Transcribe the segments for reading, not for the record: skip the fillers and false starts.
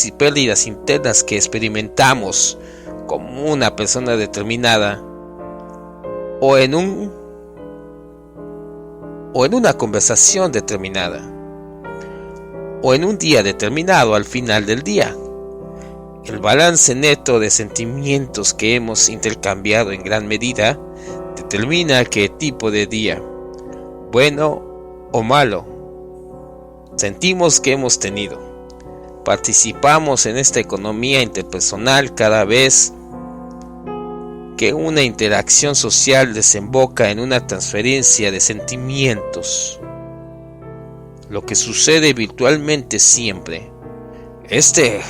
pérdidas y pérdidas internas que experimentamos como una persona determinada, o en una conversación determinada, o en un día determinado al final del día. El balance neto de sentimientos que hemos intercambiado en gran medida determina qué tipo de día, bueno o malo, sentimos que hemos tenido. Participamos en esta economía interpersonal cada vez que una interacción social desemboca en una transferencia de sentimientos. Lo que sucede virtualmente siempre. Este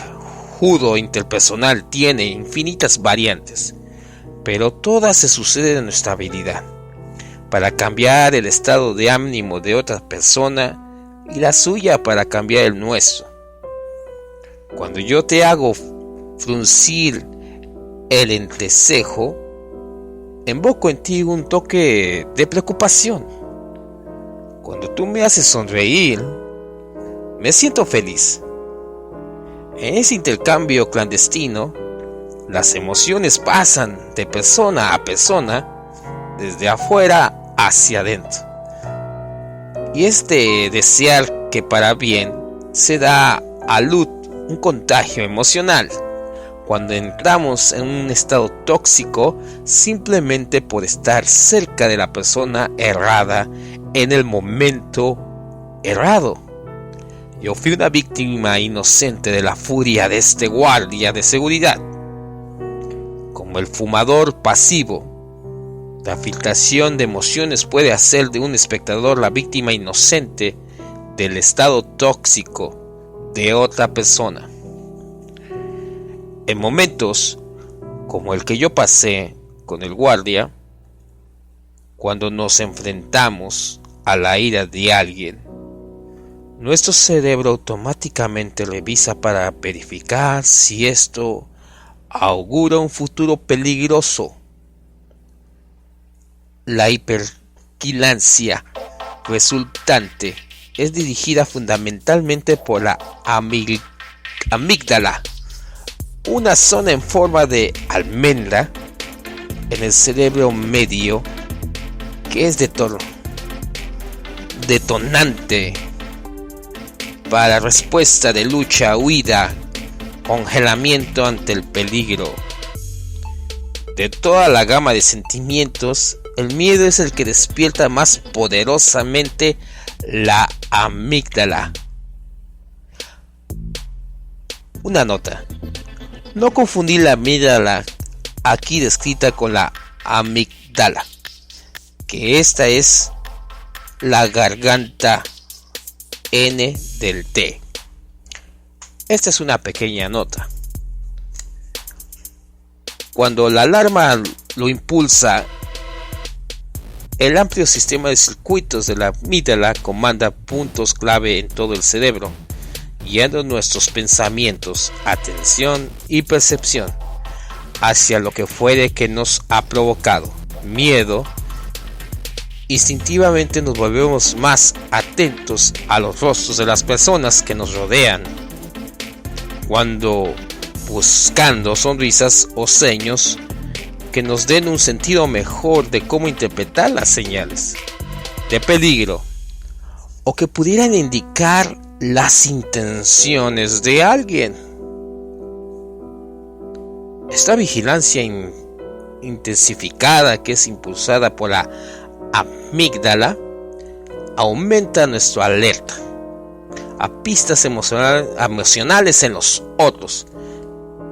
judo interpersonal tiene infinitas variantes, pero todas se suceden en nuestra habilidad para cambiar el estado de ánimo de otra persona y la suya para cambiar el nuestro. Cuando yo te hago fruncir el entrecejo, invoco en ti un toque de preocupación. Cuando tú me haces sonreír, me siento feliz. En ese intercambio clandestino, las emociones pasan de persona a persona, desde afuera hacia adentro. Y este desear que para bien se da a luz un contagio emocional cuando entramos en un estado tóxico simplemente por estar cerca de la persona errada en el momento errado. Yo fui una víctima inocente de la furia de este guardia de seguridad. Como el fumador pasivo, la filtración de emociones puede hacer de un espectador la víctima inocente del estado tóxico de otra persona. En momentos como el que yo pasé con el guardia, cuando nos enfrentamos a la ira de alguien, nuestro cerebro automáticamente revisa para verificar si esto augura un futuro peligroso. La hipervigilancia resultante es dirigida fundamentalmente por la amígdala, una zona en forma de almendra en el cerebro medio que es detonante para respuesta de lucha, huida, congelamiento ante el peligro. De toda la gama de sentimientos, el miedo es el que despierta más poderosamente la amígdala. Una nota: no confundir la amígdala aquí descrita con la amígdala, que esta es la garganta N del T. Esta es una pequeña nota. Cuando la alarma lo impulsa, el amplio sistema de circuitos de la amígdala comanda puntos clave en todo el cerebro, guiando nuestros pensamientos, atención y percepción hacia lo que fuere que nos ha provocado miedo. Instintivamente nos volvemos más atentos a los rostros de las personas que nos rodean, cuando buscando sonrisas o seños que nos den un sentido mejor de cómo interpretar las señales de peligro o que pudieran indicar las intenciones de alguien. Esta vigilancia intensificada, que es impulsada por la amígdala, aumenta nuestra alerta a pistas emocionales en los otros.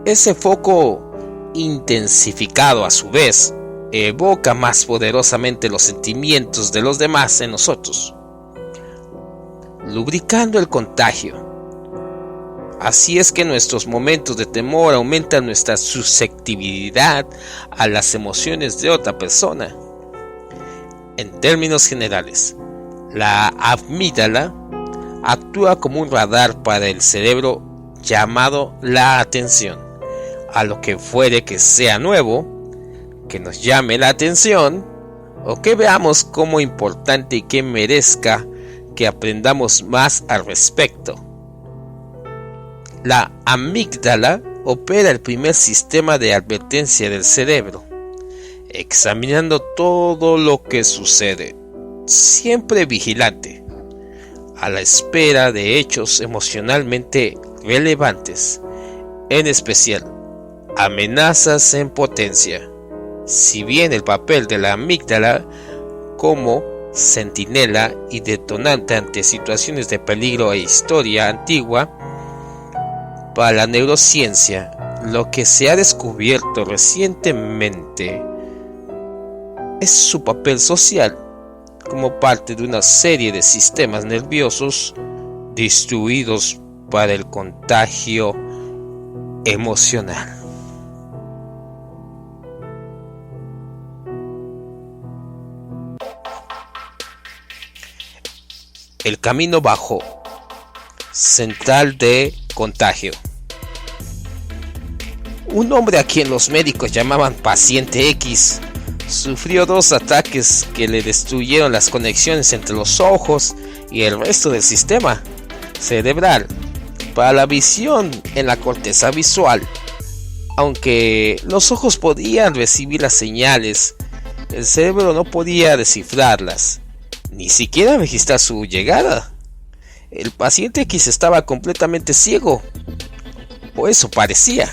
Ese foco intensificado, a su vez, evoca más poderosamente los sentimientos de los demás en nosotros, lubricando el contagio. Así es que nuestros momentos de temor aumentan nuestra susceptibilidad a las emociones de otra persona. En términos generales, la amígdala actúa como un radar para el cerebro llamado la atención, a lo que fuere que sea nuevo, que nos llame la atención o que veamos como importante y que merezca que aprendamos más al respecto. La amígdala opera el primer sistema de advertencia del cerebro, examinando todo lo que sucede, siempre vigilante, a la espera de hechos emocionalmente relevantes, en especial amenazas en potencia. Si bien el papel de la amígdala como centinela y detonante ante situaciones de peligro e historia antigua, para la neurociencia, lo que se ha descubierto recientemente es su papel social como parte de una serie de sistemas nerviosos distribuidos para el contagio emocional. El camino bajo central de contagio. Un hombre a quien los médicos llamaban paciente X sufrió 2 ataques que le destruyeron las conexiones entre los ojos y el resto del sistema cerebral para la visión en la corteza visual. Aunque los ojos podían recibir las señales, el cerebro no podía descifrarlas, ni siquiera registrar su llegada. El paciente X estaba completamente ciego, o eso parecía.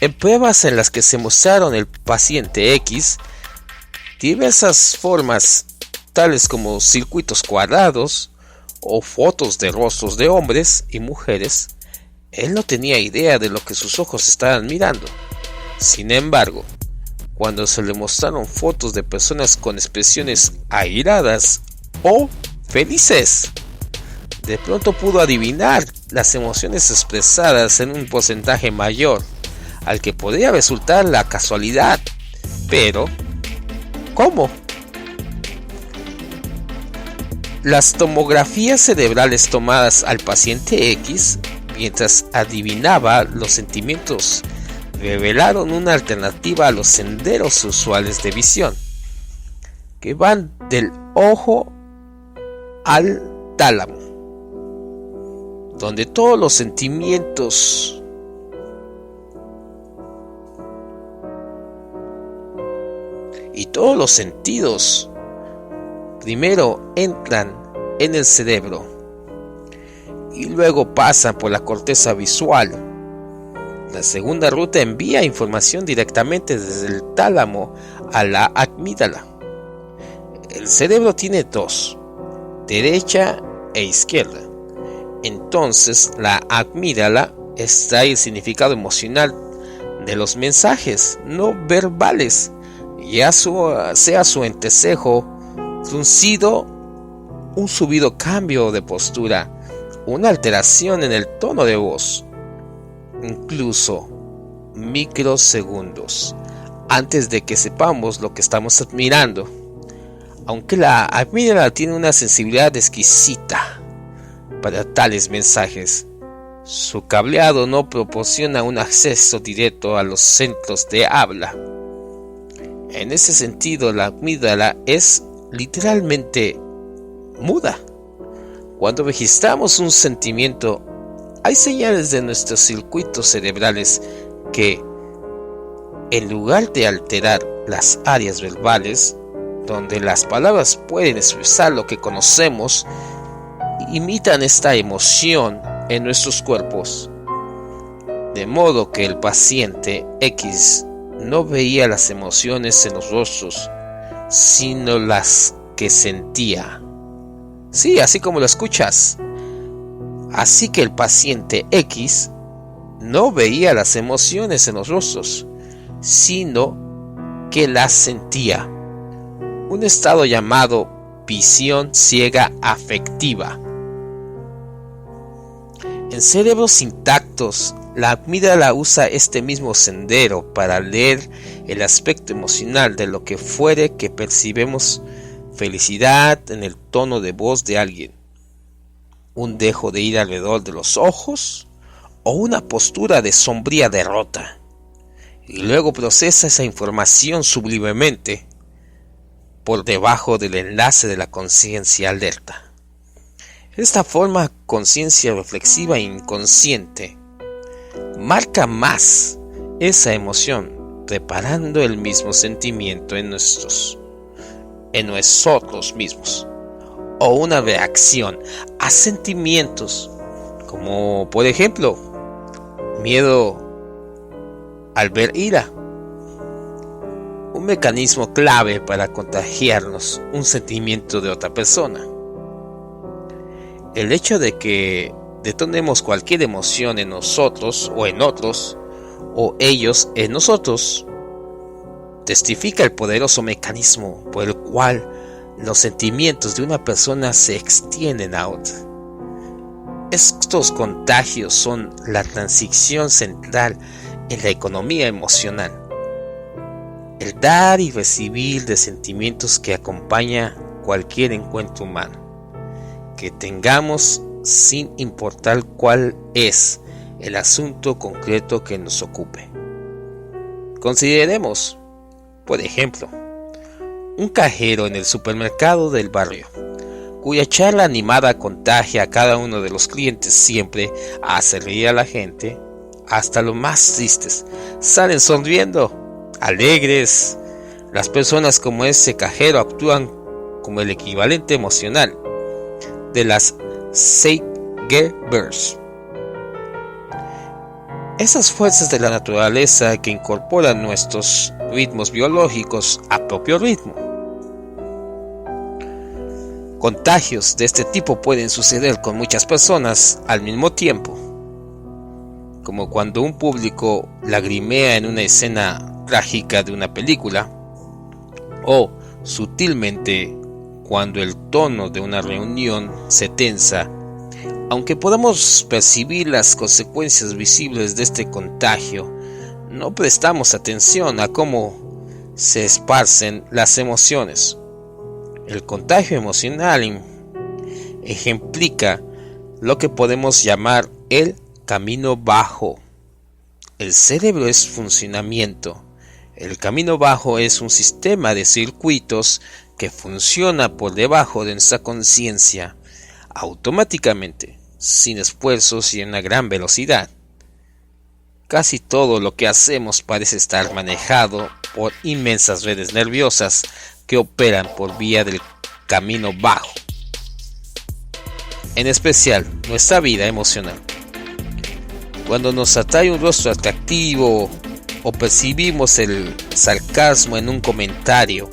En pruebas en las que se mostraron el paciente X diversas formas, tales como circuitos cuadrados o fotos de rostros de hombres y mujeres, él no tenía idea de lo que sus ojos estaban mirando. Sin embargo, cuando se le mostraron fotos de personas con expresiones airadas o felices, de pronto pudo adivinar las emociones expresadas en un porcentaje mayor al que podría resultar la casualidad. Pero, ¿cómo? Las tomografías cerebrales tomadas al paciente X mientras adivinaba los sentimientos revelaron una alternativa a los senderos usuales de visión, que van del ojo al tálamo, donde todos los sentimientos y todos los sentidos primero entran en el cerebro y luego pasan por la corteza visual. La segunda ruta envía información directamente desde el tálamo a la amígdala. El cerebro tiene 2, derecha e izquierda. Entonces la amígdala extrae el significado emocional de los mensajes no verbales, ya sea su entrecejo fruncido, un subido cambio de postura, una alteración en el tono de voz, incluso microsegundos antes de que sepamos lo que estamos admirando. Aunque la amígdala tiene una sensibilidad exquisita para tales mensajes, su cableado no proporciona un acceso directo a los centros de habla. En ese sentido, la amígdala es literalmente muda. Cuando registramos un sentimiento, hay señales de nuestros circuitos cerebrales que, en lugar de alterar las áreas verbales, donde las palabras pueden expresar lo que conocemos, imitan esta emoción en nuestros cuerpos. De modo que el paciente X no veía las emociones en los rostros, sino las que sentía. Sí, así como lo escuchas. Así que el paciente X no veía las emociones en los rostros, sino que las sentía. Un estado llamado visión ciega afectiva. En cerebros intactos, la amígdala usa este mismo sendero para leer el aspecto emocional de lo que fuere que percibemos: felicidad en el tono de voz de alguien, un dejo de ira alrededor de los ojos o una postura de sombría derrota, y luego procesa esa información sublimemente por debajo del enlace de la conciencia alerta. Esta forma conciencia reflexiva e inconsciente marca más esa emoción, reparando el mismo sentimiento en nosotros mismos, o una reacción a sentimientos como, por ejemplo, miedo al ver ira, un mecanismo clave para contagiarnos un sentimiento de otra persona. El hecho de que detonemos cualquier emoción en nosotros o en otros, o ellos en nosotros, testifica el poderoso mecanismo por el cual los sentimientos de una persona se extienden a otra. Estos contagios son la transición central en la economía emocional, el dar y recibir de sentimientos que acompaña cualquier encuentro humano que tengamos, sin importar cuál es el asunto concreto que nos ocupe. Consideremos, por ejemplo, un cajero en el supermercado del barrio, cuya charla animada contagia a cada uno de los clientes, siempre hace reír a la gente, hasta los más tristes salen sonriendo, alegres. Las personas como ese cajero actúan como el equivalente emocional de las Zeitgebers, esas fuerzas de la naturaleza que incorporan nuestros ritmos biológicos a propio ritmo. Contagios de este tipo pueden suceder con muchas personas al mismo tiempo, como cuando un público lagrimea en una escena trágica de una película, o sutilmente cuando el tono de una reunión se tensa. Aunque podamos percibir las consecuencias visibles de este contagio, no prestamos atención a cómo se esparcen las emociones. El contagio emocional ejemplifica lo que podemos llamar el camino bajo. El cerebro es funcionamiento. El camino bajo es un sistema de circuitos que funciona por debajo de nuestra conciencia, automáticamente, sin esfuerzos y en una gran velocidad. Casi todo lo que hacemos parece estar manejado por inmensas redes nerviosas que operan por vía del camino bajo, en especial nuestra vida emocional. Cuando nos atrae un rostro atractivo o percibimos el sarcasmo en un comentario,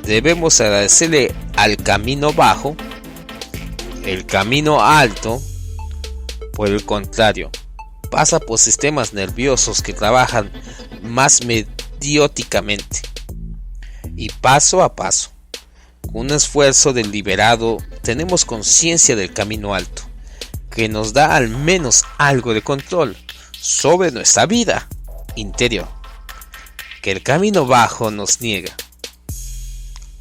debemos agradecerle al camino bajo. El camino alto, por el contrario, pasa por sistemas nerviosos que trabajan más metódicamente y paso a paso. Con un esfuerzo deliberado tenemos conciencia del camino alto, que nos da al menos algo de control sobre nuestra vida interior, que el camino bajo nos niega.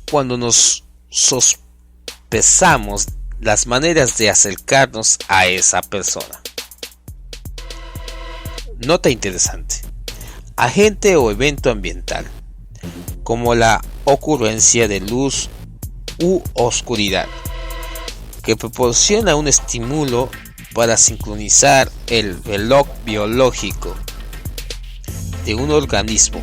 Cuando nos sospechamos las maneras de acercarnos a esa persona. Nota interesante: agente o evento ambiental, como la ocurrencia de luz u oscuridad, que proporciona un estímulo para sincronizar el reloj biológico de un organismo.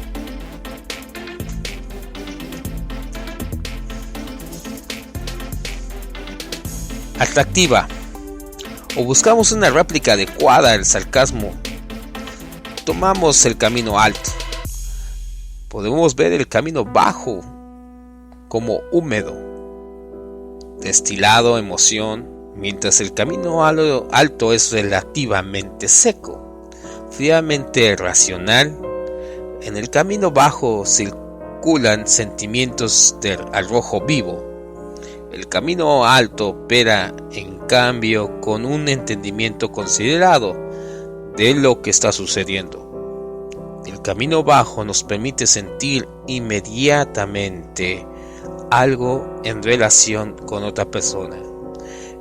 Atractiva, o buscamos una réplica adecuada del sarcasmo, tomamos el camino alto. Podemos ver el camino bajo como húmedo, destilado emoción, mientras el camino alto es relativamente seco, fríamente racional. En el camino bajo circulan sentimientos de arrojo vivo. El camino alto opera, en cambio, con un entendimiento considerado de lo que está sucediendo. El camino bajo nos permite sentir inmediatamente algo en relación con otra persona.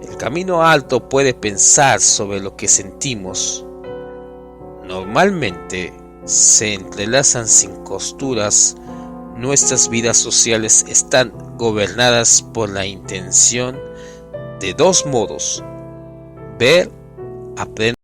El camino alto puede pensar sobre lo que sentimos. Normalmente se entrelazan sin costuras. Nuestras vidas sociales están gobernadas por la intención de dos modos: ver, aprender.